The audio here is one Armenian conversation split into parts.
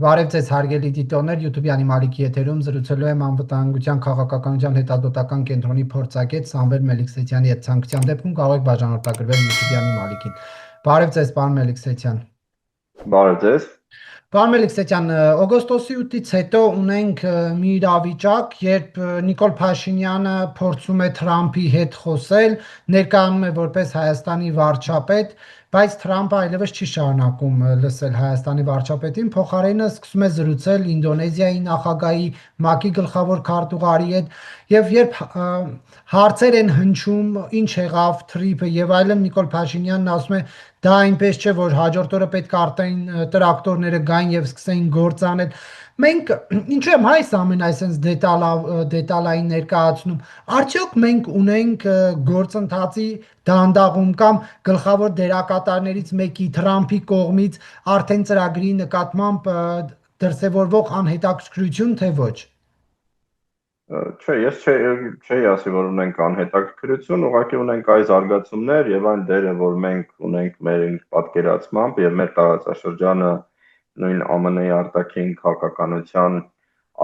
Բարև ձեզ հարգելի դիտողներ, YouTube-յանի Մալիքի եթերում զրուցելու եմ անվտանգության քաղաքականության հետազոտական կենտրոնի փորձագետ Սամվել Մելիքսեթյանի հետ։ Ցանկության դեպքում կարող եք բաժանորդագրվել YouTube-յանի Մալիքին։ Բարև ձեզ, պարոն Մելիքսեթյան։ Բարև ձեզ։ Պարոն Մելիքսեթյան, օգոստոսի 8-ից հետո ունենք մի իրավիճակ, երբ Նիկոլ Փաշինյանը փորձում է Թրամփի հետ խոսել, ներկայանում է որպես Հայաստանի վարչապետ, բայց Թրամփը այլևս չի շարունակում լսել Հայաստանի վարչապետին, փոխարենը սկսում է զրուցել Ինդոնեզիայի նախագահի, ՄԱԿ-ի գլխավոր քարտուղարի հետ, եւ երբ հարցեր են հնչում, ինչ եղավ թրիփը եւ այլն, Նիկոլ Փաշինյանն ասում է, դա այնպես չէ, որ հաջորդ օրը պետք է արտային տրակտորները գային եւ սկսեին գործ անել։ Մենք ինչու եմ այս ամեն այսպես դետալային ներկայացնում, արդյոք մենք ունենք գործընթացի դանդաղում կամ գլխավոր դերակատարներից մեկի Թրամփի կողմից արդեն ծրագրի նկատմամբ դրսևորվող անհետաքրքրություն, թե ոչ։ Չէ, ես չէի ասի, որ ունենք անհետաքրքրություն, ուղղակի ունենք այս զարգացումներ եւ այն դերը, որ մենք ունենք մեր պատկերացմամբ եւ մեր տարածաշրջանը նույն ԱՄՆ-ի արտաքին քաղաքականության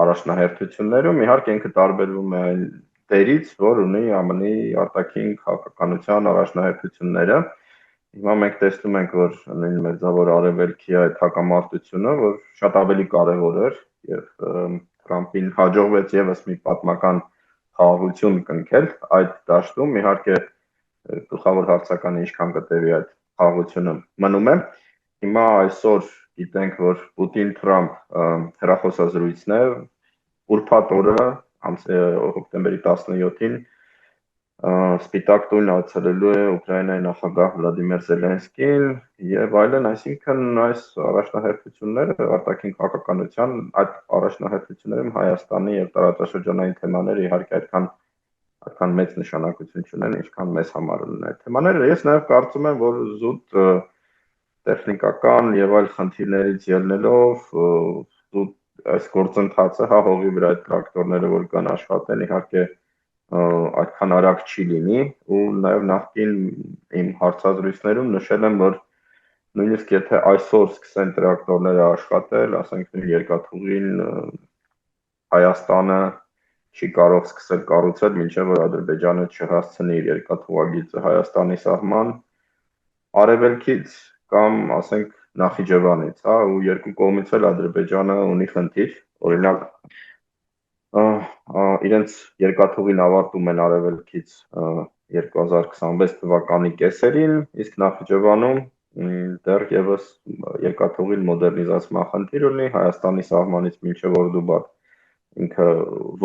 առաջնահերթություններում, իհարկե ինքը տարբերվում է այն դերից, որ ունի ԱՄՆ-ի արտաքին քաղաքականության առաջնահերթությունները։ Հիմա մենք տեսնում ենք, որ նույն մերձավոր արևելքի այդ հակամարտությունը, որ շատ ավելի կարևոր էր եւ Թրամփին հաջողվեց եւս մի պատմական խաղաղություն կնքել այդ դաշտում, իհարկե գլխավոր հարցականը ինչքան կտևի այդ խաղաղությունը մնում է։ Հիմա այսօր գիտենք, որ Պուտին-Թրամփ հեռախոսազրույցն է ուրբաթ օրը, հոկտեմբերի 17-ին Սպիտակ տուն այցելելու է Ուկրաինայի նախագահ Վլադիմիր Զելենսկին եւ այլն, այսինքն այս առաջնահերթությունները արտաքին քաղաքականության այդ առաջնահերթություններում Հայաստանի եւ տարածաշրջանային թեմաները իհարկե այդքան մեծ նշանակություն չունեն, ինչքան մեզ համար ունեն այդ թեմաները։ Ես նաեւ կարծում եմ, որ զուտ տեխնիկական եւ այլ խնդիրներից ելնելով զուտ այս գործընթացը հողի վրա այդ տրակտորները որ կան աշխատեն, իհարկե այդքան արագ չի լինի ու նաև նախկին իմ հարցազրույցներում նշել եմ, որ նույնիսկ եթե այսօր սկսեն տրակտորները աշխատել, ասենք նույն երկաթուղին Հայաստանը չի կարող սկսել կառուցել, մինչև որ Ադրբեջանը չհասցնի իր երկաթուղագիծը Հայաստանի սահման արևելքից կամ ասենք Նախիջևանից, հա, ու երկու կողմից էլ Ադրբեջանը ունի խնդիր, օրինակ իրենց երկաթուղին ավարտում են արևելքից 2026 թվականի կեսերին, իսկ Նախիջևանում դեռևս երկաթուղին մոդեռնիզացման խնդիր ունի, Հայաստանի սահմանից մինչև Օրդուբադ ինքը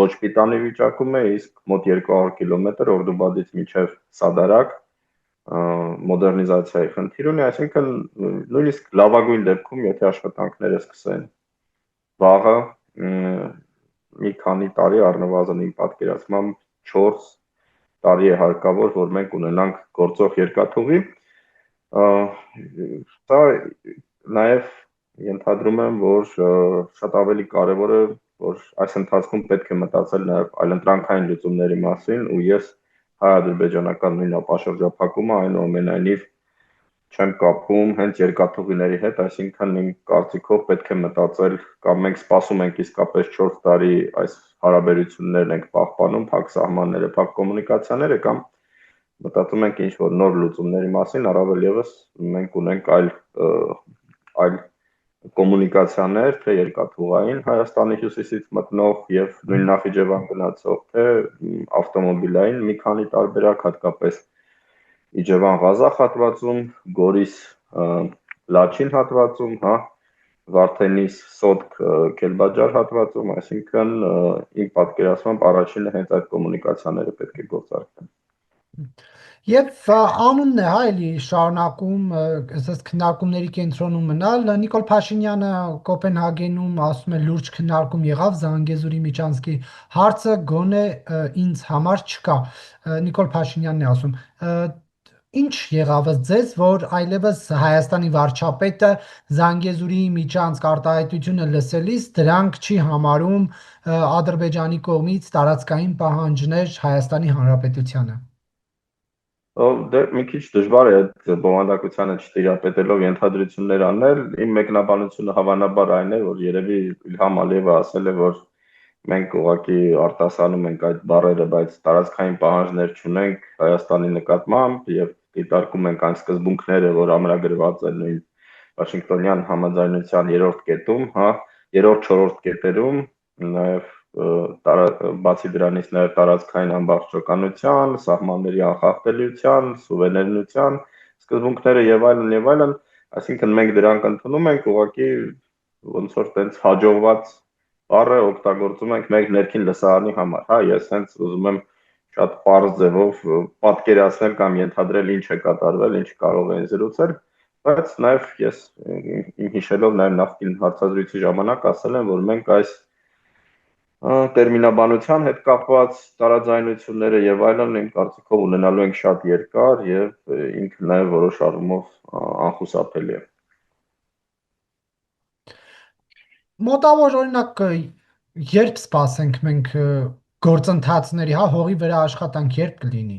ոչ պիտանի վիճակում է, իսկ մոտ 200 կիլոմետր Օրդուբադից մինչև Սադարակ մոդեռնիզացիայի խնդիր ունի, այսինքն նույնիսկ լավագույն դեպքում, եթե աշխատանքները սկսեն վաղը մի քանի տարի առնվազն իմ պատկերացմամբ 4 տարի է հարկավոր, որ մենք ունենանք գործող երկաթուղի։ Սա նաև ենթադրում եմ, որ շատ ավելի կարևոր է, որ այս ընթացքում պետք է մտածել նաև այլընտրանքային լուծումների մասին ու ես հայ-ադրբեջանական նույն ապաշրջափակումը այնուամենայնիվ չեմ կապում հենց երկաթուղիների հետ, այսինքն իմ կարծիքով պետք է մտածել կամ մենք սպասում ենք իսկապես 4 տարի այս հարաբերություններն ենք պահպանում, փակ սահմանները, փակ կոմունիկացիաները կամ մտածում ենք ինչ-որ նոր լուծումների մասին, առավել ևս մենք ունենք այլ կոմունիկացիաներ, թե երկաթուղային Հայաստանի հյուսիսից մտնող եւ նույն Նախիջևան գնացող, թե ավտոմոբիլային մի քանի տարբերակ, հատկապես Իջևան-Ղազախ հատվածում, Գորիս Լաչին հատվածում, հա, Վարդենիս Սոտք Քելբաջար հատվածում, այսինքն իմ պատկերացմամբ առաջինը հենց այդ կոմունիկացիաները պետք է գործարկվեն։ Եվ անունն է, հա, էլի շարունակում այսպես քննարկումների կենտրոնում մնալ, Նիկոլ Փաշինյանը Կոպենհագենում ասում է լուրջ քննարկում եղավ Զանգեզուրի միջանցքի հարցը գոնե ինձ համար չկա, Նիկոլ Փաշինյանն է ասում, ինչ եղավ ձեզ, որ այլևս Հայաստանի վարչապետը Զանգեզուրի միջանցք արտահայտությունը լսելիս դրանք չի համարում Ադրբեջանի կողմից տարածքային պահանջներ Հայաստանի Հանրապետությանը։ Դե մի քիչ դժվար է այդ բովանդակությանը չտիրապետելով ենթադրություններ անել։ Իմ մեկնաբանությունը հավանաբար այն է, որ երևի Իլհամ Ալիևը ասել է, որ մենք ուղղակի արտասանում ենք այդ բառերը, բայց տարածքային պահանջներ չունենք Հայաստանի նկատմամբ եւ դիտարկում ենք այն սկզբունքները, որ ամրագրված են նույն Վաշինգտոնյան համաձայնության 3-րդ կետում, հա, 3-րդ, 4-րդ կետերում, նաեւ բացի դրանից նաև տարածքային ամբողջականության, սահմանների անխախտելիության, սուվերենության սկզբունքները եւ այլն, այսինքն մենք դրանք ընդունում ենք, ուղղակի ոնց որ տենց հաջողված բառը օգտագործում ենք մեր ներքին լսարանի համար, հա, ես հենց ուզում եմ շատ པարզ ձևով պատկերացնել կամ ենթադրել ինչ է կատարվել, ինչ կարող են զրուցել, բայց նաև ես իմ հիշելով նաև նախկին հարցազրույցի ժամանակ ասել եմ, որ մենք այս տերմինաբանության հետ կապված տարաձայնությունները եւ այլն իմ կարծիքով ունենալու ենք շատ երկար եւ ինքը նաեւ որոշ առումով անխուսափելի է։ Մոտավոր օրինակ երբ սպասենք մենք գործընթացների, հա, հողի վրա աշխատանք երբ կլինի։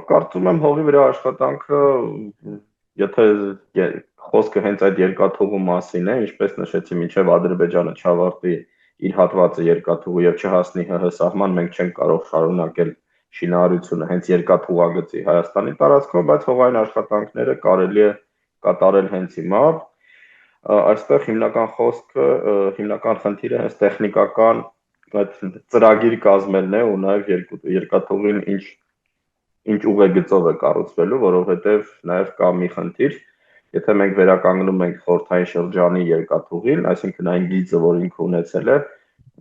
Կարծում եմ հողի վրա աշխատանքը, եթե խոսքը հենց այդ երկաթուղու մասին է, ինչպես նշեցի, մինչև Ադրբեջանը չավարտի իր հատվածը երկաթուղու եւ չհասնի ՀՀ սահման, մենք չենք կարող շարունակել շինարարությունը հենց երկաթուղագծի Հայաստանի տարածքով, բայց հողային աշխատանքները կարելի է կատարել հենց հիմա։ Այստեղ հիմնական խոսքը, հիմնական խնդիրը հենց տեխնիկական այդ ծրագիր կազմելն է ու նաև երկաթուղին ինչ ուղեգծով է կառուցվելու, որովհետև նաև կա մի խնդիր, եթե մենք վերականգնում ենք խորհրդային շրջանի երկաթուղին, այսինքն այն գիծը, որ ինքը ունեցել է,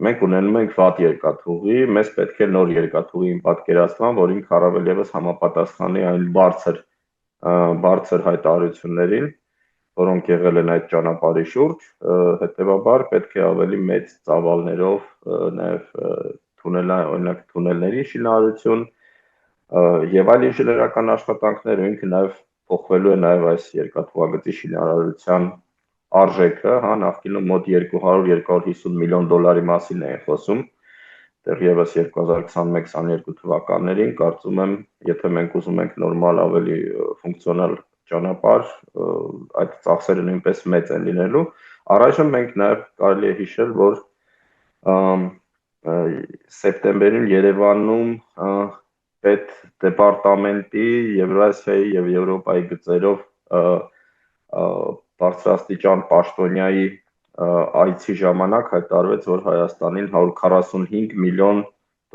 մենք ունենում ենք վատ երկաթուղի, մեզ պետք է նոր երկաթուղի պատկերացման, որ ինքը առավել եւս համապատասխանի այն բարձր հայտարարություններին, որոնք եղել են այդ ճանապարհի շուրջ, հետեւաբար պետք է ավելի մեծ ծավալներով նաև օրինակ թունելների շինարարություն եւ այլ ինժեներական աշխատանքներ, ինքը նաև փոխվելու է նաև այս երկաթուղագծի շինարարության արժեքը, հա, նախկինում մոտ 200-250 միլիոն դոլարի մասին է խոսում, դեռևս 2021-22 թվականներին, կարծում եմ, եթե մենք ուզում ենք նորմալ ավելի ֆունկցիոնալ ճանապարհ, այդ ծախսերը նույնպես մեծ են լինելու։ Առայժմ մենք նաև կարելի է հիշել, որ սեպտեմբերին Երևանում պետ դեպարտամենտի Եվրասիայի եւ Եվրոպայի գծերով բարձրաստիճան պաշտոնյայի այցի ժամանակ հայտարարվեց, որ Հայաստանին 145 միլիոն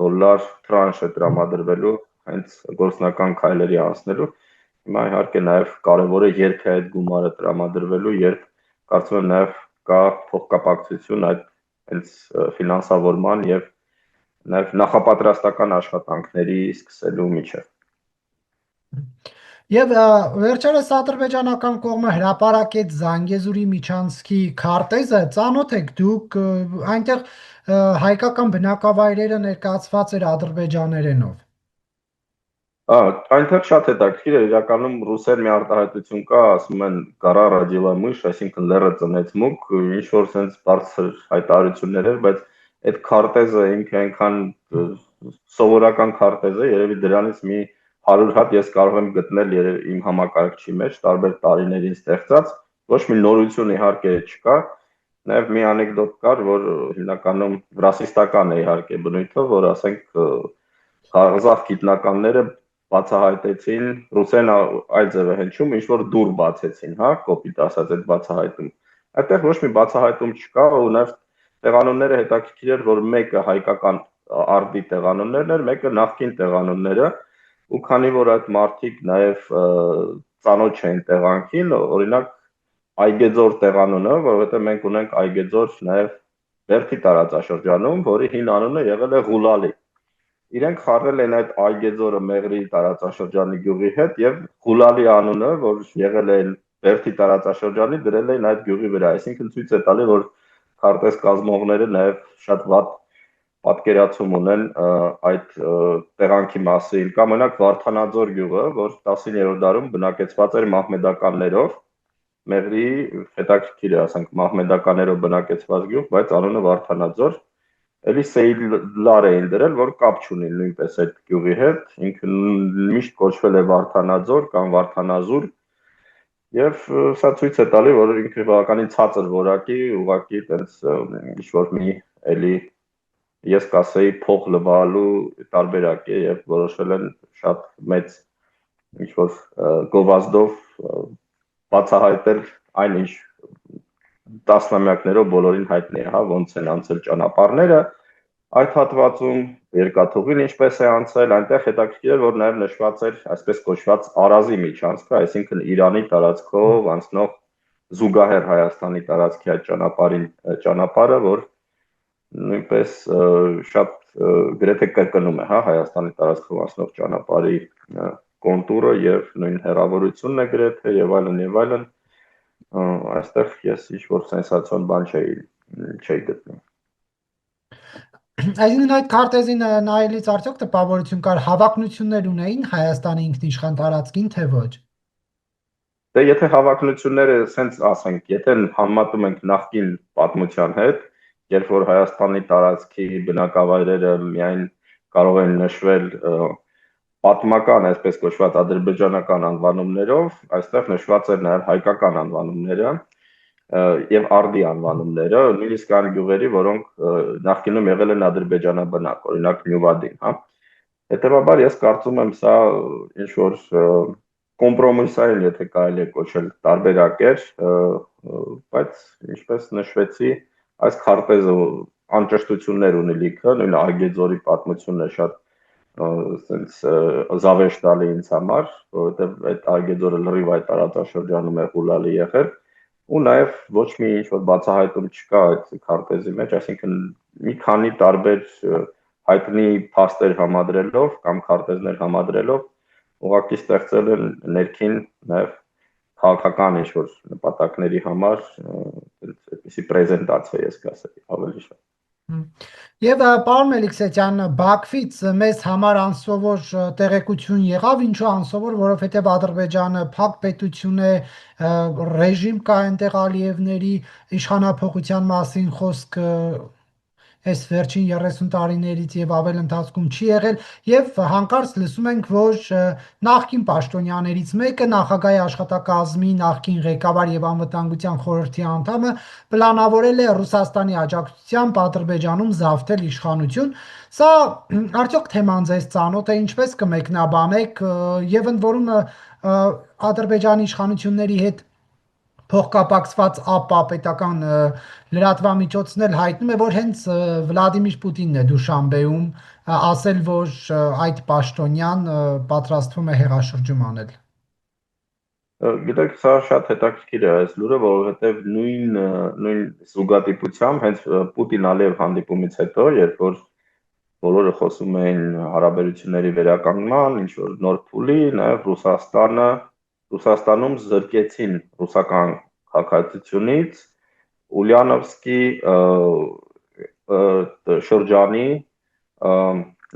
դոլար տրանշ է տրամադրվելու հենց գործնական քայլերի անցնելու։ Հիմա իհարկե նաև կարևոր է երբ է այդ գումարը տրամադրվելու, երբ կարծում եմ նաև կա փոխկապակցություն այդ հենց ֆինանսավորման եւ նաև նախապատրաստական աշխատանքների սկսելու միջև։ Եվ վերջերս ադրբեջանական կողմը հրապարակեց Զանգեզուրի միջանցքի քարտեզը, ծանոթ եք դուք, այնտեղ հայկական բնակավայրերը ներկայացված էր ադրբեջաներենով։ Այնտեղ շատ հետաքրքիր է, իրականում ռուսեր մի արտահայտություն կա, ասում են «Գարա родила мышь», այսինքն լեռը ծնեց մուկ, ինչ որ sense բարձր հայտարարություններ էր, բայց այդ քարտեզը ինքը այնքան սովորական քարտեզ է, երևի դրանից մի 100 հատ ես կարող եմ գտնել իմ համակարգչի մեջ տարբեր տարիներին ստեղծած, ոչ մի նորություն իհարկե չկա, նաև մի անեկդոտ կար, որ հիմնականում ռասիստական է իհարկե բնույթով, որ ասենք ղազախ գիտնականները բացահայտեցին, ռուսեն այլ ձև է հնչում, ինչ որ դուր բացեցին, հա, կոպիտ ասած այդ բացահայտում։ Այդտեղ ոչ մի բացահայտում չկա, ու նաև տեղանունները հետաքրքիր էր, որ մեկը հայկական արդի տեղանուններն էր, մեկը նախկին տեղանունները, ու քանի որ այդ մարդիկ նաև ծանոթ չեն տեղանքին, օրինակ Այգեձոր տեղանունը, որովհետև մենք ունենք Այգեձոր նաև Բերդի տարածաշրջանում, որի հին անունը եղել է Ղուլալի։ Իրենք խառնել են այդ Այգեձորը Մեղրի տարածաշրջանի գյուղի հետ եւ Ղուլալի անունը, որ եղել է Բերդի տարածաշրջանի, դրել են այդ գյուղի վրա, այսինքն ցույց է տալի, որ քարտեզ կազմողները նաև շատ վատ պատկերացում ունեն այդ տեղանքի մասին, կամ օրինակ Վարդանաձոր գյուղը, որ 19-րդ դարում բնակեցված էր մահմեդականներով, Մեղրի հետաքրքիր է, ասենք մահմեդականներով բնակեցված գյուղ, բայց անունը Վարդանաձոր, էլի սեյլար էին դրել, որ կապ չունի նույնպես այդ գյուղի հետ, ինքը միշտ կոչվել է Վարդանաձոր կամ Վարդանազուր, եւ սա ցույց է տալի, որ ինքը բավականին ցածր որակի, ուղղակի տենց ինչ-որ մի էլի ես կասեի փող լվալու տարբերակ է եւ որոշել են շատ մեծ ինչ-որ գովազդով բացահայտել այնինչ տասնամյակներով բոլորին հայտնի է, հա, ոնց են անցել ճանապարհները այդ հատվածում, երկաթուղին ինչպես է անցել, այնտեղ հետաքրքիր էր, որ նաև նշված էր այսպես կոչված Արազի միջանցքը, այսինքն Իրանի տարածքով անցնող զուգահեռ Հայաստանի տարածքի այդ ճանապարհը, որ նույնպես շատ գրեթե կրկնում է, հա, Հայաստանի տարածքով անցնող ճանապարհի կոնտուրը եւ նույն հեռավորությունն է գրեթե եւ այլն, այստեղ ես ինչ-որ սենսացիոն բան չէի գտնում։ Այսինքն այդ քարտեզին նայելից արդյոք տպավորություն կար, հավակնություններ ունեին Հայաստանի ինքնիշխան տարածքին, թե ոչ։ Դե եթե հավակնությունները սենց ասենք, եթե համեմատում ենք նախկին պատմության հետ, երբ որ Հայաստանի տարածքի բնակավայրերը միայն կարող են նշվել պատմական, այսպես կոչված ադրբեջանական անվանումներով, այստեղ նշված էր նաև հայկական անվանումները եւ արդի անվանումները, նույնիսկ այն գյուղերի, որոնք նախկինում եղել են ադրբեջանաբնակ, օրինակ Նյուվադին, հա։ Հետևաբար ես կարծում եմ սա ինչ որ կոմպրոմիսային, եթե կարելի է կոչել, տարբերակ էր, բայց ինչպես նշվեցի, այս քարտեզը անճշտություններ ունի լիքը, նույն Այգեձորի պատմությունն է շատ sense զավեշտալի ինձ համար, որովհետև այդ Այգեձորը լրիվ այդ տարածաշրջանում է խուլալի եղել, ու նաև ոչ մի ինչ-որ բացահայտում չկա այդ քարտեզի մեջ, այսինքն մի քանի տարբեր հայտնի փաստեր համադրելով կամ քարտեզներ համադրելով ուղղակի ստեղծել են ներքին նաև քաղաքական ինչ-որ նպատակների համար այդպիսի պրեզենտացիա ես կասեի ավելի շատ։ Եվ պարոն Մելիքսեթյան, Բաքվից մեզ համար անսովոր տեղեկություն եղավ, ինչու անսովոր, որովհետև Ադրբեջանը փակ պետություն է, ռեժիմ կա այնտեղ Ալիևների իշխանափոխության մասին խոսք այս վերջին 30 տարիներից եւ ավել ընթացքում չի եղել եւ հանկարծ լսում ենք, որ նախկին պաշտոնյաներից մեկը նախագահի աշխատակազմի նախկին ղեկավար եւ անվտանգության խորհրդի անդամը պլանավորել է Ռուսաստանի աջակցությամբ Ադրբեջանում զավթել իշխանություն։ Սա արդյոք թեման ձեզ ծանոթ է, ինչպես կմեկնաբանեք եւ ընդ որում Ադրբեջանի իշխանությունների հետ փոխկապակցված ԱՊԱ պետական լրատվամիջոցն էլ հայտնում է, որ հենց Վլադիմիր Պուտինն է Դուշանբեում ասել, որ այդ պաշտոնյան պատրաստվում է հեղաշրջում անել։ Գիտեք, սա շատ հետաքրքիր է այս լուրը, որովհետև նույն զուգադիպությամբ հենց Պուտին-Ալիև հանդիպումից հետո, երբ որ բոլորը խոսում էին հարաբերությունների վերականգնման, ինչ որ նոր փուլի, նաև Ռուսաստանում զրկեցին ռուսական քաղաքացիությունից Ուլյանովսկի շրջանի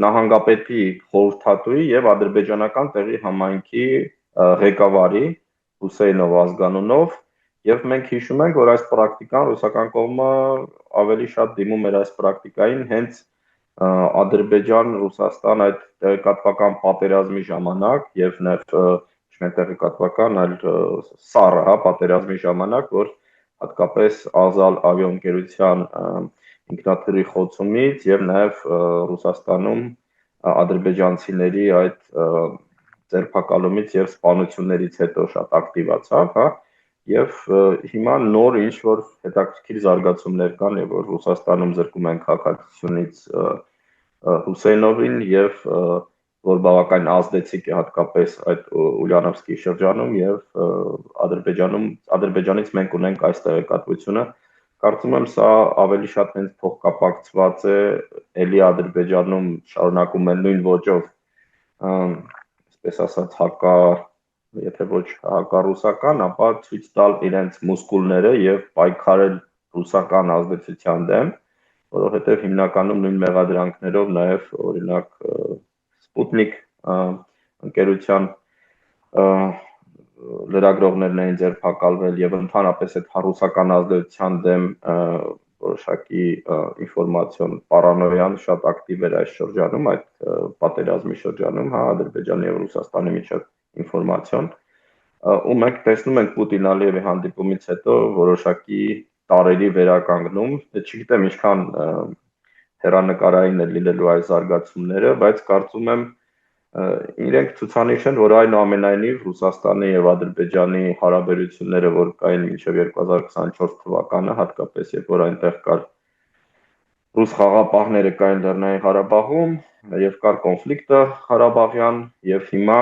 նահանգապետի խորհրդատուի եւ ադրբեջանական տեղի համայնքի ղեկավարի Հուսեյնով ազգանունով եւ մենք հիշում ենք, որ այս պրակտիկան ռուսական կողմը ավելի շատ դիմում էր այս պրակտիկային հենց Ադրբեջան-Ռուսաստան այդ տեղեկատվական պատերազմի ժամանակ եւ նաեւ տեղեկատվական, այլ սառը, հա, պատերազմի ժամանակ, որ հատկապես Ազալ ավիաընկերության ինքնաթիռի խոցումից եւ նաեւ Ռուսաստանում ադրբեջանցիների այդ ձերբակալումից եւ սպանություններից հետո շատ ակտիվացավ, հա, եւ հիմա նոր ինչ որ հետաքրքիր զարգացումներ կան եւ որ Ռուսաստանում զրկում են քաղաքացիությունից Հուսեյնովին եւ որ բավական ազդեցիկ է հատկապես այդ Ուլյանովսկի շրջանում եւ Ադրբեջանից մենք ունենք այս տեղեկատվությունը, կարծում եմ սա ավելի շատ հենց փոխկապակցված է էլի Ադրբեջանում շարունակում են նույն ոճով այսպես ասած եթե ոչ հակառուսական, ապա ցույց տալ իրենց մուսկուլները եւ պայքարել ռուսական ազդեցության դեմ, որովհետեւ հիմնականում նույն մեղադրանքներով նաեւ օրինակ Սպուտնիկ ընկերության լրագրողներն էին ձերբակալվել եւ ընդհանրապես այդ ռուսական ազդեցության դեմ որոշակի ինֆորմացիոն պարանոյան շատ ակտիվ էր այս շրջանում, այդ պատերազմի շրջանում, հա, Ադրբեջանի եւ Ռուսաստանի միջև ինֆորմացիոն, ու մենք տեսնում ենք Պուտին-Ալիևի հանդիպումից հետո որոշակի տարերի վերականգնում, չգիտեմ ինչքան հեռանկարային է լինելու այս զարգացումները, բայց կարծում եմ իրենք ցուցանիշ են, որ այնուամենայնիվ Ռուսաստանի եւ Ադրբեջանի հարաբերությունները, որ կային մինչեւ 2024 թվականը, հատկապես երբ որ այնտեղ կար ռուս խաղապահները կային Լեռնային Ղարաբաղում եւ կար կոնֆլիկտը Ղարաբաղյան եւ հիմա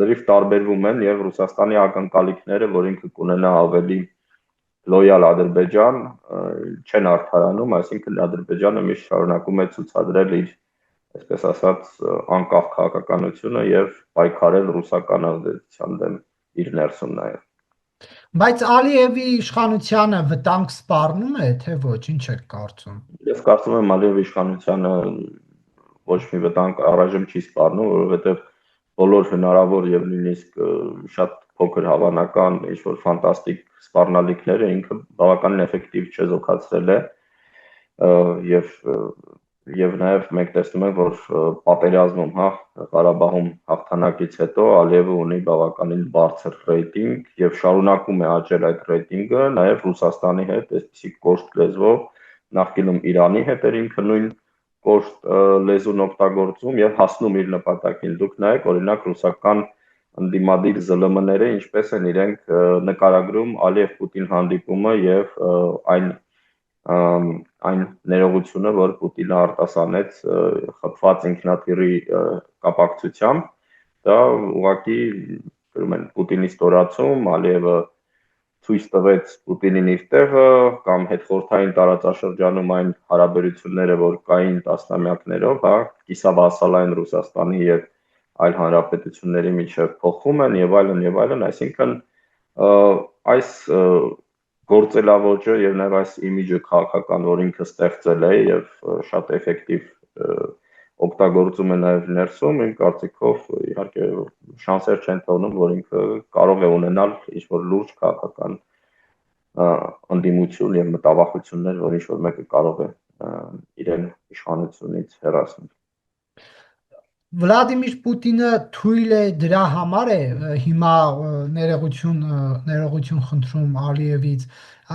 լրիվ տարբերվում են եւ Ռուսաստանի ակնկալիքները, որ ինքը կունենա ավելի լոյալ Ադրբեջան, չեն արդարանում, այսինքն Ադրբեջանը միշտ շարունակում է ցուցադրել իր, այսպես ասած, անկախ քաղաքականությունը եւ պայքարել ռուսական ազդեցության դեմ իր ներսում նաեւ։ Բայց Ալիևի իշխանությանը վտանգ սպառնում է, թե ոչ, ինչ եք կարծում։ Ես կարծում եմ Ալիևի իշխանությանը ոչ մի վտանգ առայժմ չի սպառնում, որովհետեւ բոլոր հնարավոր եւ նույնիսկ շատ փոքր հավանական ինչ-որ ֆանտաստիկ սպառնալիքները ինքը բավականին էֆեկտիվ չեզոքացրել է եւ նաեւ մենք տեսնում ենք, որ պատերազմում, հա, Ղարաբաղում հաղթանակից հետո Ալիևը ունի բավականին բարձր ռեյտինգ եւ շարունակում է աճել այդ ռեյտինգը, նաեւ Ռուսաստանի հետ այսպիսի կոշտ լեզվով, նախկինում Իրանի հետ էր ինքը նույն կոշտ լեզուն օգտագործում եւ հասնում իր նպատակին։ Դուք նայեք, օրինակ ռուսական ընդդիմադիր ԶԼՄ-ները ինչպես են իրենք նկարագրում Ալիև-Պուտին հանդիպումը եւ այն ներողությունը, որ Պուտինը արտասանեց խփված ինքնաթիռի կապակցությամբ, դա ուղղակի գրում են Պուտինի ստորացում, Ալիևը ցույց տվեց Պուտինին իր տեղը կամ հետխորհրդային տարածաշրջանում այն հարաբերությունները, որ կային տասնամյակներով, հա, կիսավասալային Ռուսաստանի եւ այլ հանրապետությունների միջև փոխվում են եւ այլն, այսինքն այս գործելավոճը եւ նաեւ այս իմիջը քաղաքական, որ ինքը ստեղծել է եւ շատ էֆեկտիվ օգտագործում է նաեւ ներսում, իմ կարծիքով իհարկե շանսեր չեն թողնում, որ ինքը կարող է ունենալ ինչ-որ լուրջ քաղաքական ընդդիմություն եւ մտավախություններ, որ ինչ-որ մեկը կարող է իրեն իշխանությունից հեռացնել։ Վլադիմիր Պուտինը թույլ է դրա համար է հիմա ներողություն խնդրում Ալիևից,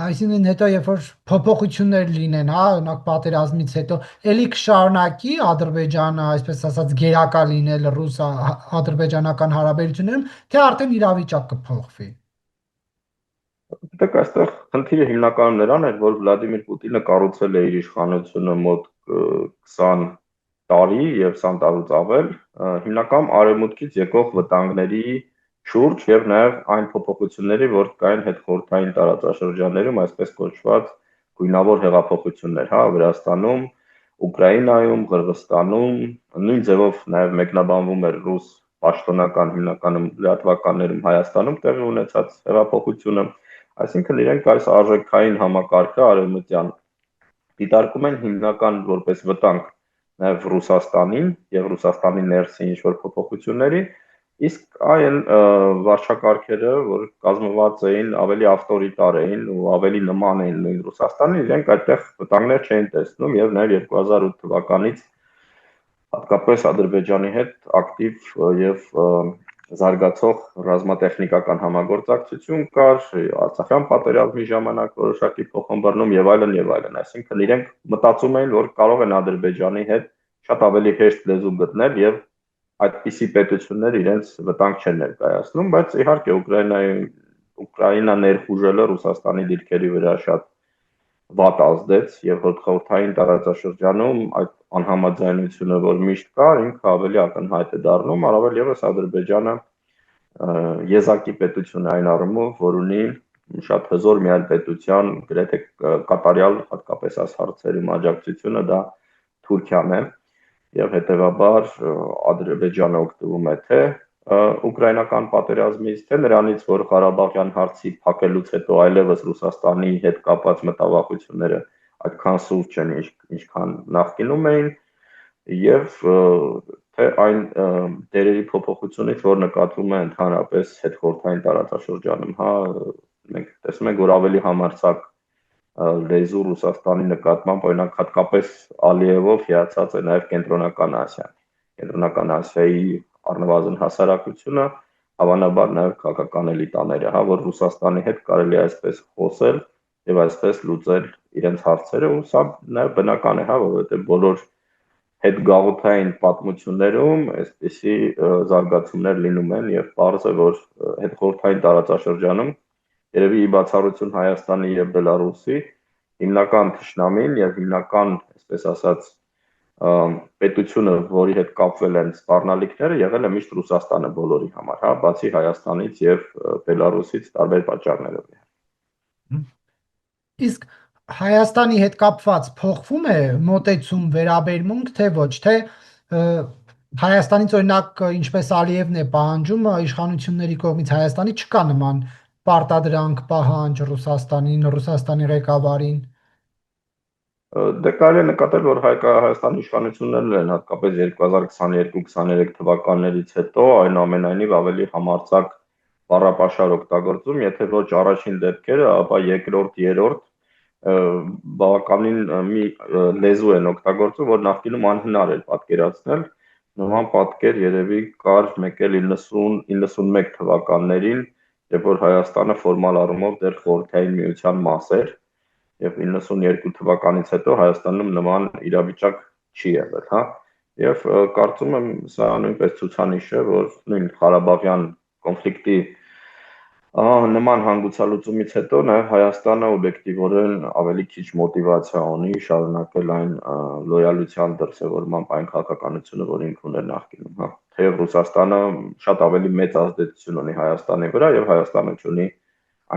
այսինքն հետո երբ որ փոփոխություններ լինեն, հա, օրինակ պատերազմից հետո, ելի կշարունակի Ադրբեջանը, այսպես ասած, գերակա լինել ռուս-ադրբեջանական հարաբերություններում, թե արդեն իրավիճակ կփոխվի։ Դեք այստեղ խնդիրը հիմնականում նրան էր, որ Վլադիմիր Պուտինը կառուցել է իր իշխանությունը մոտ 20 տարի եւ 20 տարուց ավել, հիմնականում արևմուտքից եկող վտանգների շուրջ եւ նաեւ այն փոփոխությունների, որ կային հետխորհրդային տարածաշրջաններում, այսպես կոչված գույնավոր հեղափոխություններ, հա, Վրաստանում, Ուկրաինայում, Qırğızstանում, նույն ձևով նաեւ մեկնաբանվում էր ռուս պաշտոնական հիմնականում լրատվականներում Հայաստանում տեղի ունեցած հեղափոխությունը, այսինքն իրենք այս արժեքային համակարգը արևմտյան դիտարկում են հիմնական որպես վտանգ նաև Ռուսաստանին եւ Ռուսաստանի ներսի ինչ-որ փոփոխությունների, իսկ այն վարչակարգերը, որ կազմված էին ավելի ավտորիտար էին ու ավելի նման էին նույն Ռուսաստանին, իրենք այդտեղ վտանգներ չէին տեսնում եւ նաև 2008 թվականից հատկապես Ադրբեջանի հետ ակտիվ եւ զարգացող ռազմատեխնիկական համագործակցություն կար, Արցախյան պատերազմի ժամանակ որոշակի փոխհմբռնում եւ այլն, այսինքն իրենք մտածում էին, որ կարող են Ադրբեջանի հետ շատ ավելի հեշտ լեզու գտնել եւ այդպիսի պետություններ իրենց վտանգ չեն ներկայացնում, բայց իհարկե Ուկրաինա ներխուժելը Ռուսաստանի դիրքերի վրա շատ վատ ազդեց եւ խորհրդային տարածաշրջանում այդ անհամաձայնությունը, որ միշտ կար, ինքը ավելի ակնհայտ է դառնում, առավել եւս Ադրբեջանը եզակի պետություն է այն առումով, որ ունի շատ հզոր մի այլ պետության գրեթե կատարյալ հատկապես այս հարցերում աջակցությունը դա Թուրքիան է եւ հետեւաբար Ադրբեջանը օգտվում է թե ուկրաինական պատերազմից, թե նրանից, որ Ղարաբաղյան հարցի փակելուց հետո այլևս Ռուսաստանի հետ կապված մտավախությունները այդքան սուրճ են, ինչքան նախկինում էին, եւ թե այն դերերի փոփոխությունից, որ նկատվում է ընդհանրապես հետխորհրդային տարածաշրջանում, հա, մենք տեսնում ենք, որ ավելի համարձակ լեզու Ռուսաստանի նկատմամբ, օրինակ հատկապես Ալիևով հիացած է նաև Կենտրոնական Ասիան։ Կենտրոնական Ասիայի առնվազն հասարակությունը, հավանաբար նաև քաղաքական էլիտաները, որ Ռուսաստանի հետ կարելի է այսպես խոսել եւ այսպես լուծել իրենց հարցերը, ու սա նաև բնական է, որովհետեւ բոլոր հետգաղութային պատմություններում այսպիսի զարգացումներ լինում են եւ պարզ է, որ հետխորհրդային տարածաշրջանում երևի ի բացառություն Հայաստանի եւ Բելարուսի հիմնական թշնամին եւ հիմնական, այսպես ասած, պետությունը, որի հետ կապվել են սպառնալիքները, եղել է միշտ Ռուսաստանը բոլորի համար, բացի Հայաստանից եւ Բելարուսից տարբեր պատճառներով։ Իսկ Հայաստանի հետ կապված փոխվում է մոտեցում, վերաբերմունք, թե ոչ, թե Հայաստանից օրինակ ինչպես Ալիևն է պահանջում իշխանությունների կողմից Հայաստանի չկա նման պարտադրանք, պահանջ Ռուսաստանի ղեկավարին։ Դե կարելի է նկատել, որ Հայաստանի իշխանություններն են հատկապես 2022-23 թվականներից հետո այնուամենայնիվ ավելի համարձակ բառապաշար օգտագործում, եթե ոչ առաջին դեպքերը, ապա երկրորդ, երրորդ բավականին մի լեզու են օգտագործում, որ նախկինում անհնար էր պատկերացնել։ Նման պատկեր երևի կար մեկ էլ 90-91 թվականներին, երբ որ Հայաստանը ֆորմալ առումով դեռ խորհրդային միության մաս էր, եւ 92 թվականից հետո Հայաստանում նման իրավիճակ չի եղել, Եվ կարծում եմ սա նույնպես ցուցանիշ է, որ նույն Ղարաբաղյան կոնֆլիկտի նման հանգուցալուծումից հետո նաև Հայաստանը օբյեկտիվորեն ավելի քիչ մոտիվացիա ունի շարունակել այն լոյալության դրսևորմամբ այն քաղաքականությունը, որ ինքը ուներ նախկինում, Թեև Ռուսաստանը շատ ավելի մեծ ազդեցություն ունի Հայաստանի վրա եւ Հայաստանը ունի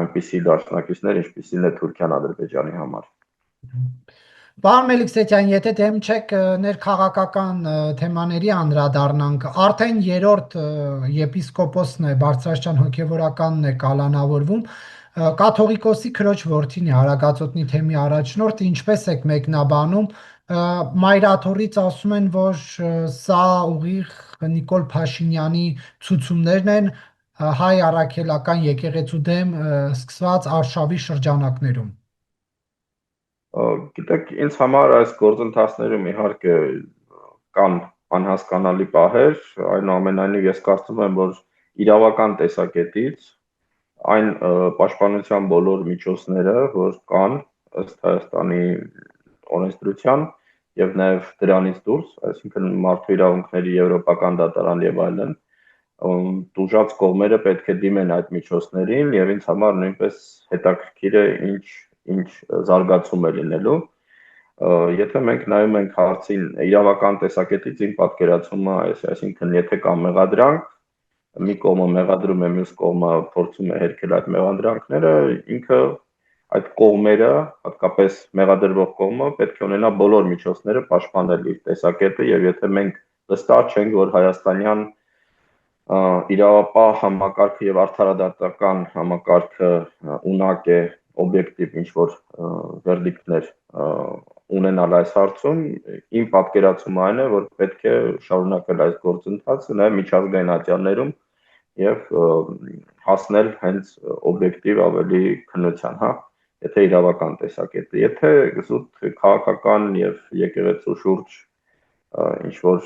այնպիսի դաշնակիցներ, ինչպիսին է Թուրքիան Ադրբեջանի համար։ Պարոն Մելիքսեթյան, եթե դեմ չեք ներքաղաքական թեմաների անդրադառնանք, արդեն երրորդ եպիսկոպոսն է, Բարձրաստիճան հոգևորականն է կալանավորվում, կաթողիկոսի քրոջ որդին է, Արագածոտնի թեմի առաջնորդ, ինչպես եք մեկնաբանում, Մայրաթորից ասում են, որ սա ուղիղ Նիկոլ Փաշինյանի ցուցումներն են հայ առաքելական եկեղեցու դեմ սկսված արշավի շրջանակներում։ Գիտեք, ինձ համար այս գործընթացներում իհարկե կան անհասկանալի պահեր, այնուամենայնիվ ես կարծում եմ, որ իրավական տեսակետից այն պաշտպանության բոլոր միջոցները, որ կան ըստ Հայաստանի օրենսդրության եւ նաեւ դրանից դուրս, այսինքն մարդու իրավունքների եվրոպական դատարան եւ այլն, դժուժած կողմերը պետք է դիմեն այդ միջոցներին եւ ինձ համար նույնպես հետաքրքիր է ինչ զարգացում է լինելու։ Եթե մենք նայում ենք հարցին իրավական տեսակետից, իմ պատկերացումը այսինքն եթե կա մեղադրանք, մի կողմը մեղադրում է, մյուս կողմը փորձում է հերքել այդ մեղադրանքները, ինքը այդ կողմերը, հատկապես մեղադրվող կողմը պետք է ունենա բոլոր միջոցները պաշտպանել իր տեսակետը եւ եթե մենք վստահ չենք, որ հայաստանյան իրավապահ համակարգը եւ արդարադատական համակարգը ունակ է օբյեկտիվ ինչ-որ վերդիկտներ ունենալ այս հարցում, իմ պատկերացումը այն է, որ պետք է շարունակել այս գործընթացը նաև միջազգային ատյաններում եւ հասնել հենց օբյեկտիվ ավելի քննության, եթե իրավական տեսակետը, եթե զուտ քաղաքական եւ եկեղեցու շուրջ ինչ-որ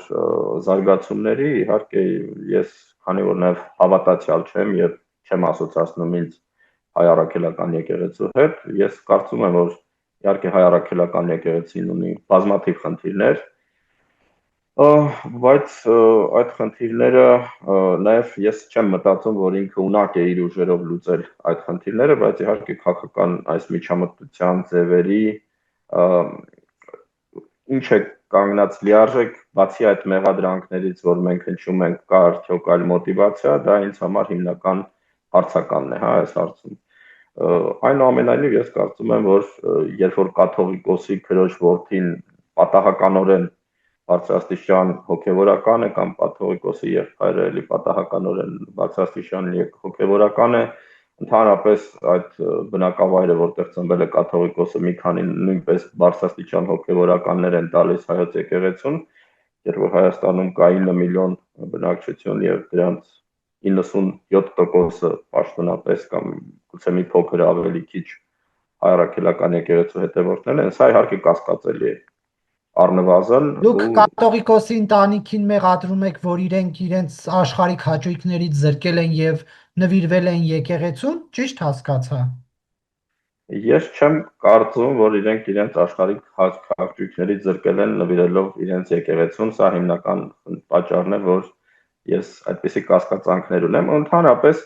զարգացումների, իհարկե ես քանի որ նաև հավատացյալ չեմ եւ չեմ ասոցացնում ինձ հայ առաքելական եկեղեցու հետ, ես կարծում եմ, որ իհարկե հայ առաքելական եկեղեցին ունի բազմաթիվ խնդիրներ, բայց այդ խնդիրները նաև ես չեմ մտածում, որ ինքը ունակ է իր ուժերով լուծել այդ խնդիրները, բայց իհարկե քաղաքական այս միջամտության ձևերի ինչ է կանգնած լիարժեք, բացի այդ մեղադրանքներից, որ մենք հնչում ենք, կա արդյոք այլ մոտիվացիա, դա ինձ համար հիմնական հարցականն է, այս հարցում։ Այնուամենայնիվ ես կարծում եմ, որ երբ որ կաթողիկոսի քրոջ որդին պատահականորեն բարձրաստիճան հոգևորական է կամ կաթողիկոսի եղբայրը էլի պատահականորեն բարձրաստիճան հոգևորական է, ընդհանրապես այդ բնակավայրը, որտեղ ծնվել է կաթողիկոսը, մի քանի նույնպես բարձրաստիճան հոգևորականներ են տալիս հայոց եկեղեցուն, երբ որ Հայաստանում կա 9 միլիոն բնակչություն եւ դրանց 97%-ը պաշտոնապես կամ գուցե մի փոքր ավելի քիչ հայրաքելական եկեղեցու հետևորդներն են, սա իհարկե կասկածելի է առնվազն Դուք կաթողիկոսի ընտանիքին մեղադրում եք, որ իրենց աշխարհիկ հաճույքներից զրկել են եւ նվիրվել են եկեղեցուն, ճիշտ հասկացա։ Ես չեմ կարծում, որ իրենց աշխարհիկ հաճույքներից զրկել են նվիրելով իրենց եկեղեցուն, սա հիմնական պատճառն է, որ ես այդպիսի կասկածանքներ ունեմ։ Ընդհանրապես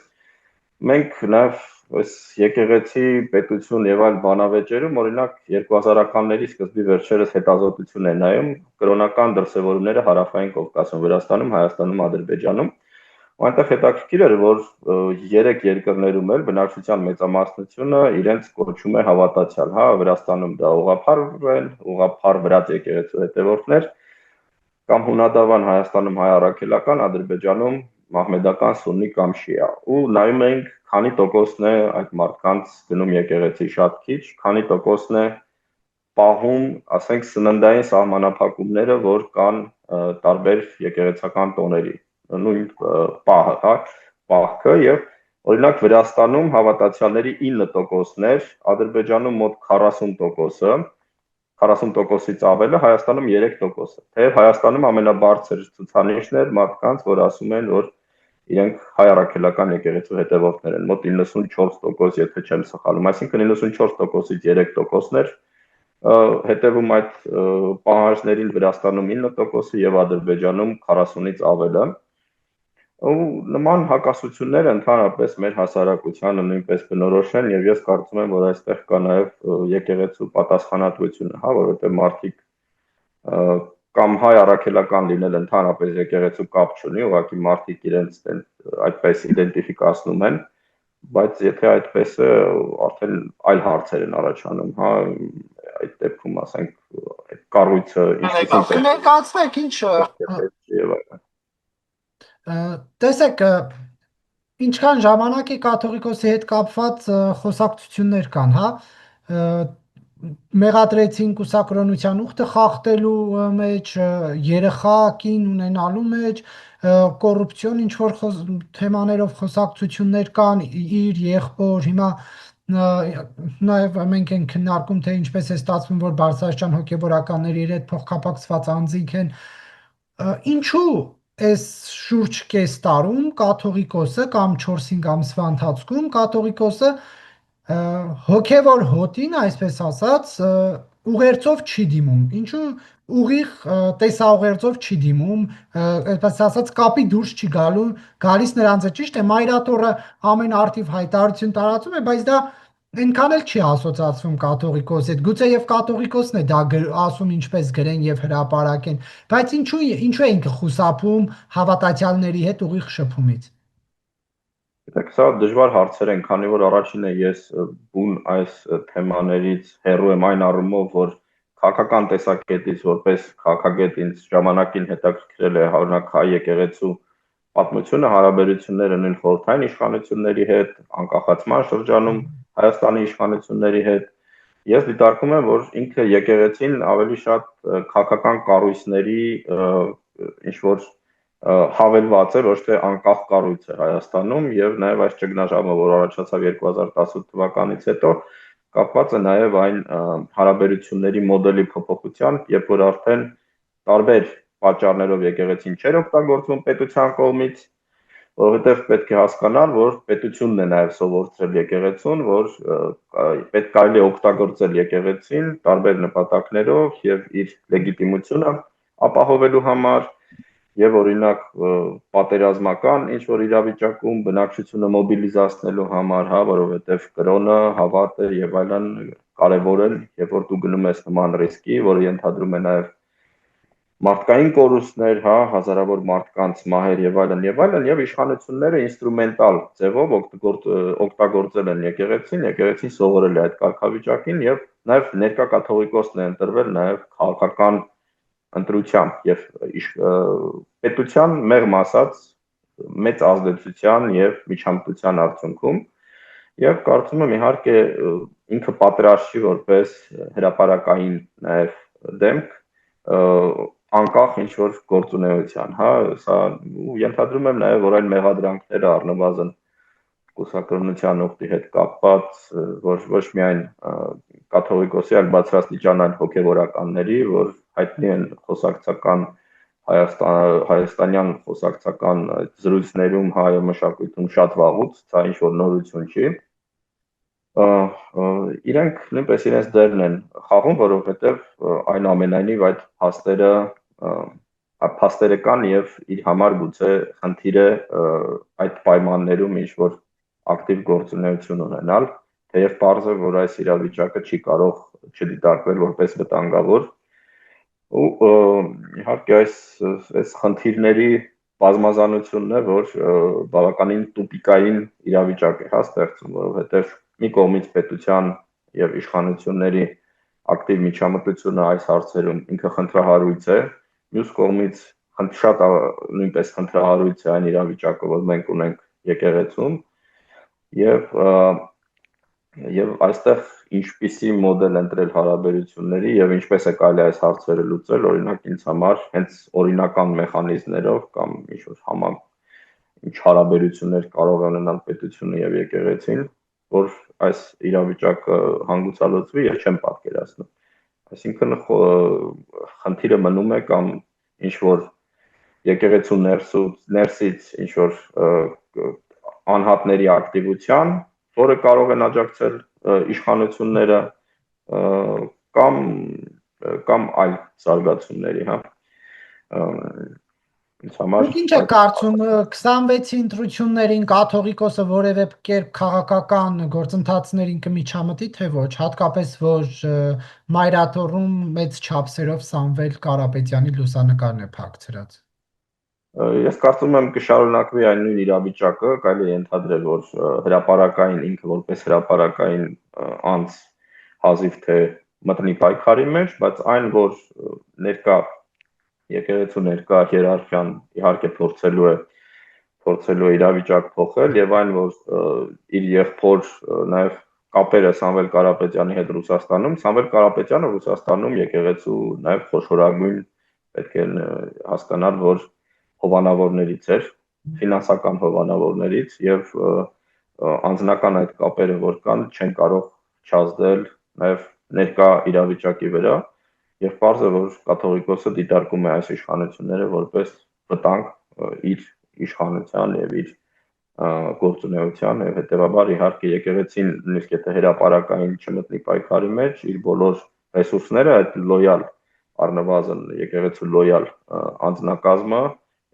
մենք նաև այս եկեղեցի պետություն եւ այլ բանավեճերում օրինակ 2000-ականների սկզբի վերջերս հետազոտություն է նայում կրոնական դրսևորումները հարավային Կովկասում, Վրաստանում, Հայաստանում, Ադրբեջանում, այնտեղ հետաքրքիր էր, որ 3 երկրներում էլ բնակչության մեծամասնությունը իրենց կոչում է հավատացյալ, հա, Վրաստանում դա ուղղափառ վրաց եկեղեցու հետևորդներ, կամ հունադավան Հայաստանում հայ առաքելական, Ադրբեջանում մահմեդական սուննի կամ շիա։ Ու նայում ենք քանի տոկոսն է այդ մարդկանց գնում եկեղեցի, շատ քիչ, քանի տոկոսն է պահում, ասենք, սննդային սահմանափակումները, որ կան տարբեր եկեղեցական տոների, նույն պահը, հա, պահքը եւ օրինակ Վրաստանում հավատացյալների 9%-ն էր, Ադրբեջանում մոտ 40%-ը, 40%-ից ավելը, Հայաստանում 3%-ը։ Թեև Հայաստանում ամենաբարձր ցուցանիշն էր մարդկանց, որ ասում են, որ իրենք հայ առաքելական եկեղեցու հետևորդներ են, մոտ 94%, եթե չեմ սխալվում, այսինքն 94%-ից 3%-ն էր հետևում այդ պահանջներին Վրաստանում 9%-ը եւ Ադրբեջանում 40-ից ավելը։ Ու նման հակասությունները ընդհանրապես մեր հասարակությանը նույնպես բնորոշ են եւ ես կարծում եմ, որ այստեղ կա նաեւ եկեղեցու պատասխանատվությունը, հա, որովհետեւ մարդիկ կամ հայ առաքելական լինել ընդհանրապես եկեղեցու կապ չունի, ուղղակի մարդիկ իրենց այդպես իդենտիֆիկացնում են, բայց եթե այդպես է, արդեն այլ հարցեր են առաջանում, հա, այդ դեպքում ասենք այդ կառույցը ինչպեսին Ներկայացնեք ինչ եւ այլն։ տեսեք ինչքան ժամանակ է կաթողիկոսի հետ կապված խոսակցություններ կան, հա, մեղադրեցին կուսակրոնության ուխտը խախտելու մեջ, երեխա կին ունենալու մեջ, կոռուպցիոն ինչ որ թեմաներով խոսակցություններ կան, իր եղբոր, հիմա նաև մենք ենք քննարկում, թե ինչպես է ստացվում, որ Բարձրաստիճան հոգևորականների իր հետ փոխկապակցված անձինք են, ինչու այս շուրջ կես տարում կաթողիկոսը կամ 4-5 ամսվա ընթացքում կաթողիկոսը հոգևոր հոտին, այսպես ասած, ուղերձով չի դիմում, ինչու ուղիղ տեսաուղերձով չի դիմում, այսպես ասած կապի դուրս չի գալիս նրանց է, ճիշտ է, Մայրատորը ամեն արդիվ հայտարարություն տարածում է, բայց դա այնքան էլ չի ասոցացվում կաթողիկոսի հետ, գուցե եւ կաթողիկոսն է դա ասում ինչպես գրեն եւ հրապարակեն, բայց ինչու ենք խուսափում հավատացյալների հետ ուղիղ շփումից։ Գիտեք, սա դժվար հարցեր են, քանի որ առաջինը ես բուն այս թեմաներից հեռու եմ այն առումով, որ քաղաքական տեսակետից որպես քաղաքագետ ինձ ժամանակին հետաքրքրել է օրինակ հայ եկեղեցու պատմությունը, հարաբերությունները նույն խորհրդային իշխանությունների հետ, անկախացման շրջանում Հայաստանի իշխանությունների հետ։ Ես դիտարկում եմ, որ ինքը եկեղեցին ավելի շատ քաղաքական կառույցների ինչ որ հավելված է, ոչ թե անկախ կառույց է Հայաստանում եւ նաեւ այս ճգնաժամը, որ առաջացավ 2018 թվականից հետո, կապված է նաեւ այն հարաբերությունների մոդելի փոփոխությամբ, երբ որ արդեն տարբեր պատճառներով եկեղեցին չէր օգտագործվում պետության կողմից, որովհետեւ պետք է հասկանալ, որ պետությունն է նաեւ սովորեցրել եկեղեցուն, որ պետք կարելի է օգտագործել եկեղեցին տարբեր նպատակներով եւ իր լեգիտիմությունը ապահովելու համար եւ օրինակ պատերազմական ինչ որ իրավիճակում բնակչությունը մոբիլիզացնելու համար, հա, որովհետեւ կրոնը, հավատը եւ այլն կարեւոր են, երբ որ դու գնում ես նման ռիսկի, որը ենթադրում է նաեւ մարդկային կորուստներ, հա, հազարավոր մարդկանց մահեր եւ այլն եւ իշխանությունները ինստրումենտալ ձևով օգտագործել են եկեղեցին սովորել է այդ կարգավիճակին եւ նաեւ ներկա կաթողիկոսն է ընտրվել նաեւ քաղաքական ընտրությամբ եւ պետության մեղմ ասած մեծ ազդեցության եւ միջամտության արդյունքում եւ կարծում եմ իհարկե ինքը պատրաստ չի որպես հրապարակային նաեւ դեմք անկախ ինչ որ գործունեության, հա, սա ենթադրում եմ նաեւ որ այն մեղադրանքները առնվազն կուսակրոնության ուխտի հետ կապված ոչ միայն կաթողիկոսի, այլ բարձրաստիճան հոգևորականների, որ հայտնի են խոսակցական հայաստանյան խոսակցական զրույցներում հայ մշակույթում շատ վաղուց, դա ինչ որ նորություն չի։ Իրենք նույնպես իրենց դերն են խաղում, որովհետև այնուամենայնիվ այդ փաստերը կան եւ իր համար գուցե խնդիր է այդ պայմաններում ինչ որ ակտիվ գործունեություն ունենալ, թեև պարզ է, որ այս իրավիճակը չի կարող չդիտարկվել որպես վտանգավոր։ Ու իհարկե այս խնդիրների բազմազանությունն է, որ բավականին տուպիկային իրավիճակ է ստեղծում, որովհետև մի կողմից պետության եւ իշխանությունների ակտիվ միջամտությունը այս հարցերում ինքը խնդրահարույց է, մյուս կողմից շատ նույնպես խնդրահարույց է այն իրավիճակը, որ մենք ունենք եկեղեցում եւ այստեղ ինչպիսի մոդել ընտրել հարաբերությունների եւ ինչպես է կարելի այս հարցերը լուծել, օրինակ ինձ համար հենց օրինական մեխանիզմներով կամ ինչ-որ ինչ հարաբերություններ կարող է ունենալ պետությունը եւ եկեղեցին, որ այս իրավիճակը հանգուցալուծվի, ես չեմ պատկերացնում։ Այսինքն խնդիրը մնում է կամ ինչ որ եկեղեցու ներսից ինչ որ անհատների ակտիվության, որը կարող են աջակցել իշխանությունները կամ այլ զարգացումների, հա։ Դուք ինչ եք կարծում 26-ի ընտրություններին կաթողիկոսը որևէ կերպ քաղաքական գործընթացներին կմիջամտի, թե ոչ, հատկապես որ Մայրաթոռում մեծ չափսերով Սամվել Կարապետյանի լուսանկարն է փակցրած։ Ես կարծում եմ կշարունակվի այն նույն իրավիճակը, կարելի է ենթադրել, որ հրապարակային ինքը որպես հրապարակային անձ հազիվ թե մտնի պայքարի մեջ, բայց այն, որ ներկա եկեղեցու ներկա հիերարխիան իհարկե փորձելու է իրավիճակ փոխել եւ այն, որ իր եղբոր նաեւ կապերը Սամվել Կարապետյանի հետ Ռուսաստանում, Սամվել Կարապետյանը Ռուսաստանում եկեղեցու նաեւ խոշորագույն պետք է հասկանալ, որ հովանավորներից էր, ֆինանսական հովանավորներից եւ անձնական այդ կապերը որ կան, չեն կարող չազդել նաեւ ներկա իրավիճակի վրա եւ պարզ է, որ կաթողիկոսը դիտարկում է այս իշխանությունները որպես վտանգ իր իշխանության եւ իր գործունեության եւ հետեւաբար իհարկե եկեղեցին նույնիսկ եթե հրապարակային չմտնի պայքարի մեջ, իր բոլոր ռեսուրսները այդ լոյալ առնվազն եկեղեցու լոյալ անձնակազմը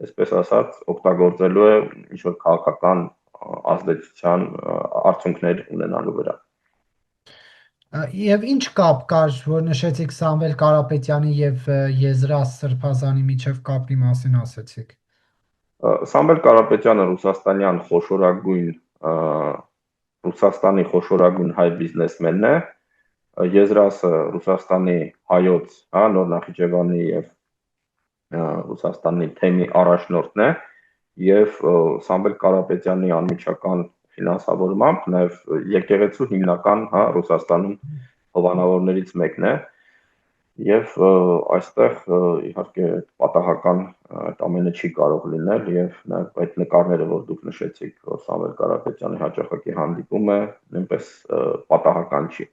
այսպես ասած օգտագործելու է ինչ որ քաղաքական ազդեցության արդյունքներ ունենալու վրա։ Եվ ինչ կապ կար, որ նշեցիք Սամվել Կարապետյանի եւ Եզրաս Սրբազանի միջև կապի մասին ասեցիք։ Սամվել Կարապետյանը Ռուսաստանի խոշորագույն հայ բիզնեսմենն է, Եզրասը Ռուսաստանի հայոց, հա, Նոր Նախիջևանի եւ Ռուսաստանի թեմի առաջնորդն է եւ Սամվել Կարապետյանի անմիջական ֆինանսավորմամբ նաեւ եկեղեցու հիմնական, հա, Ռուսաստանում հովանավորներից մեկն է եւ այստեղ իհարկե պատահական այդ ամենը չի կարող լինել եւ նաեւ այդ նկարները, որ դուք նշեցիք, որ Սամվել Կարապետյանի հաճախակի հանդիպում է, նույնպես պատահական չի։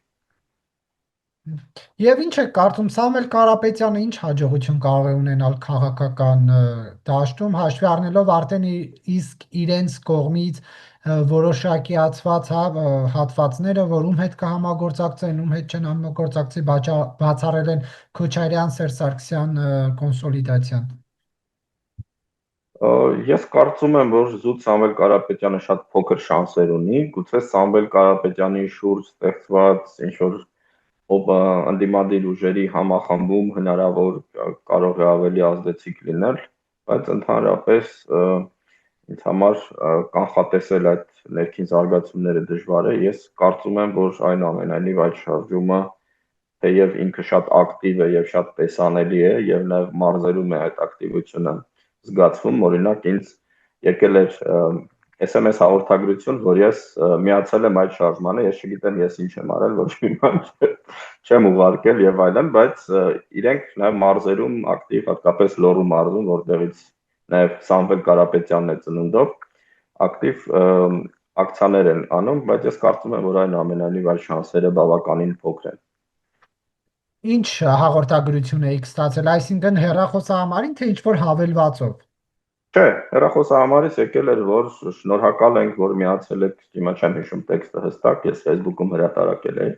Եվ ինչ եք կարծում Սամվել Կարապետյանը ինչ հաջողություն կարող է ունենալ քաղաքական դաշտում, հաշվի առնելով արդեն իսկ իրենց կողմից որոշակիացված հատվածները, որ ում հետ կհամագործակցեն, ում հետ չեն համագործակցի, բացառել են Քոչարյան, Սերժ Սարգսյան կոնսոլիդացիան։ Ես կարծում եմ, որ զուտ Սամվել Կարապետյանը շատ փոքր շանսեր ունի, գուցե Սամվել Կարապետյանի շուրջ ստեղծված ինչ որ ընդդիմադիր ուժերի համախմբում հնարավոր կարող է ավելի ազդեցիկ լինել, բայց ընդհանրապես ինձ համար կանխատեսել այդ ներքին զարգացումները դժվար է։ Ես կարծում եմ, որ այնուամենայնիվ այդ շարժումը թեև ինքը շատ ակտիվ է եւ շատ տեսանելի է եւ նաեւ մարզերում է այդ ակտիվությունը զգացվում, օրինակ ինձ եկել էր SMS հաղորդագրություն, որ ես միացել եմ այդ շարժմանը, ես չգիտեմ ես ինչ եմ արել, ոչ մի բան չեմ ուղարկել եւ այլն, բայց իրենք նաեւ մարզերում ակտիվ, հատկապես Լոռու մարզում, որտեղից նաեւ Սամվել Կարապետյանն է ծնունդով, ակտիվ ակցիաներ են անում, բայց ես կարծում եմ, որ այնուամենայնիվ այդ շանսերը բավականին փոքր են։ Ինչ հաղորդագրություն էիք ստացել, այսինքն հեռախոսահամարին, թե ինչ-որ հավելվածով։ Չէ, հեռախոսահամարից եկել էր, որ շնորհակալ ենք, որ միացել եք, հիմա չեմ հիշում տեքստը հստակ, ես Facebook-ում հրատարակել էի,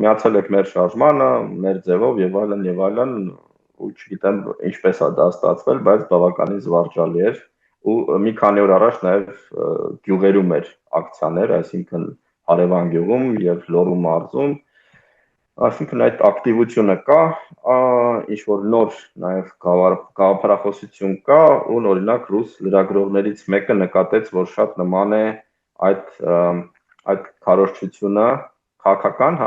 միացել եք մեր շարժմանը, մեր ձևով եւ այլն, ու չգիտեմ ինչպես է դա ստացվել, բայց բավականին զվարճալի էր ու մի քանի օր առաջ նաեւ գյուղերում էր ակցիաներ, այսինքն Հարևան գյուղում եւ Լոռու մարզում, այսինքն այդ ակտիվությունը կա, ինչ որ նոր նաեւ գաղափարախոսություն կա ու օրինակ ռուս լրագրողներից մեկը նկատեց, որ շատ նման է այդ քարոզչությունը քաղաքական,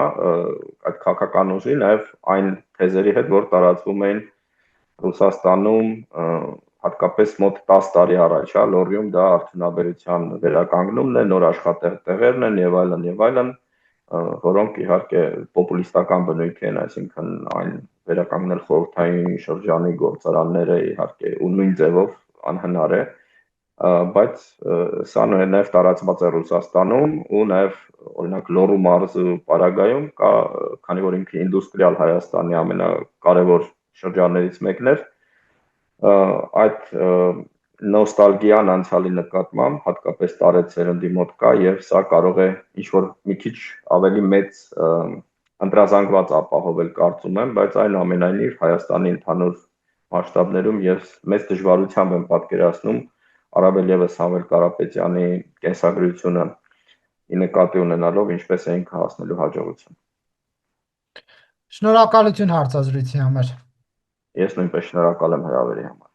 այդ քաղաքական ուժի, նաև այն թեզերի հետ, որ տարածվում էին Ռուսաստանում հատկապես մոտ 10 տարի առաջ, Լոռիում դա արդյունաբերության վերականգնումն է, նոր աշխատատեղերն են եւ այլն, որոնք իհարկե պոպուլիստական բնույթ են, այսինքն այն վերականգնել խորհրդային շրջանի գործարանները իհարկե ու նույն ձևով անհնար է, բայց սա նաև տարածված է Ռուսաստանում ու նաև օրինակ Լոռու մարզի պարագայում կա, քանի որ ինքը ինդուստրիալ Հայաստանի ամենակարևոր շրջաններից մեկն էր, այդ նոստալգիան անցյալի նկատմամբ հատկապես տարեցերնդի մոտ կա եւ սա կարող է ինչ որ մի քիչ ավելի մեծ ընտրազանգված ապահովել կարծում եմ, բայց այնուամենայնիվ Հայաստանի ընդհանուր մասշտաբներում ես մեծ դժվարությամբ եմ պատկերացնում առավել եւս Համվել Կարապետյանի կենսագրությունը ի նկատի ունենալով ինչպես էինք հասնելու հաջողություն։ Շնորհակալություն հարցազրույցի համար։ Ես նույնպես շնորհակալ եմ հրավերի համար։